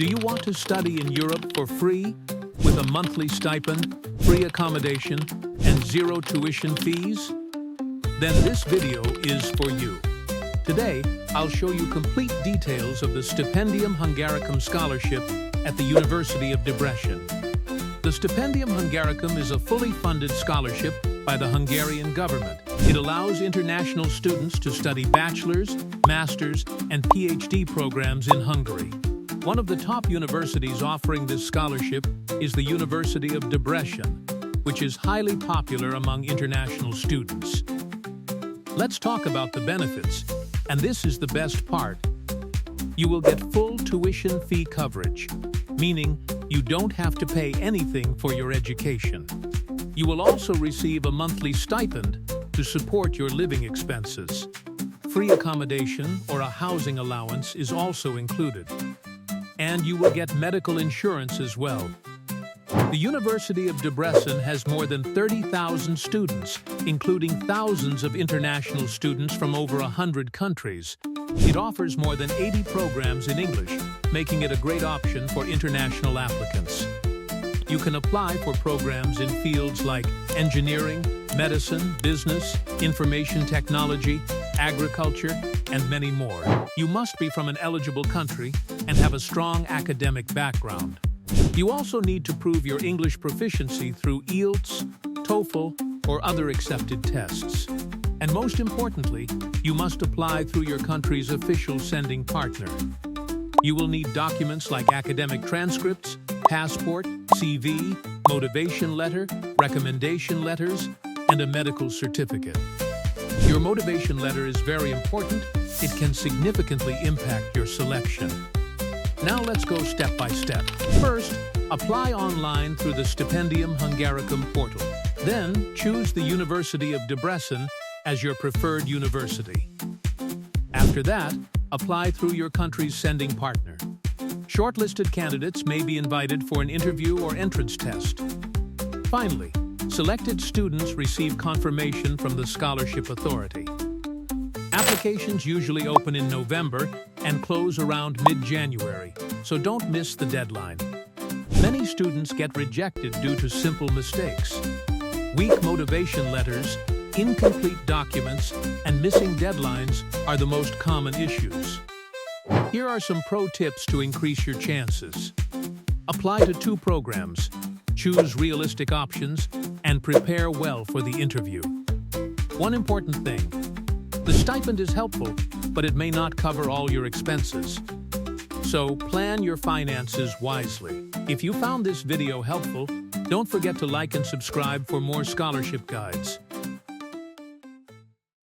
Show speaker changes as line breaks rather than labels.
Do you want to study in Europe for free, with a monthly stipend, free accommodation, and zero tuition fees? Then this video is for you. Today, I'll show you complete details of the Stipendium Hungaricum Scholarship at the University of Debrecen. The Stipendium Hungaricum is a fully funded scholarship by the Hungarian government. It allows international students to study bachelor's, master's, and PhD programs in Hungary. One of the top universities offering this scholarship is the University of Debrecen, which is highly popular among international students. Let's talk about the benefits, and this is the best part. You will get full tuition fee coverage, meaning you don't have to pay anything for your education. You will also receive a monthly stipend to support your living expenses. Free accommodation or a housing allowance is also included. And you will get medical insurance as well. The University of Debrecen has more than 30,000 students, including thousands of international students from over 100 countries. It offers more than 80 programs in English, making it a great option for international applicants. You can apply for programs in fields like engineering, medicine, business, information technology, agriculture, and many more. You must be from an eligible country and have a strong academic background. You also need to prove your English proficiency through IELTS, TOEFL, or other accepted tests. And most importantly, you must apply through your country's official sending partner. You will need documents like academic transcripts, passport, CV, motivation letter, recommendation letters, and a medical certificate. Your motivation letter is very important. It can significantly impact your selection. Now let's go step by step. First, apply online through the Stipendium Hungaricum portal. Then, choose the University of Debrecen as your preferred university. After that, apply through your country's sending partner. Shortlisted candidates may be invited for an interview or entrance test. Finally, selected students receive confirmation from the scholarship authority. Applications usually open in November and close around mid-January, so don't miss the deadline. Many students get rejected due to simple mistakes. Weak motivation letters, incomplete documents, and missing deadlines are the most common issues. Here are some pro tips to increase your chances. Apply to 2 programs, choose realistic options, and prepare well for the interview. One important thing, the stipend is helpful, but it may not cover all your expenses. So plan your finances wisely. If you found this video helpful, don't forget to like and subscribe for more scholarship guides.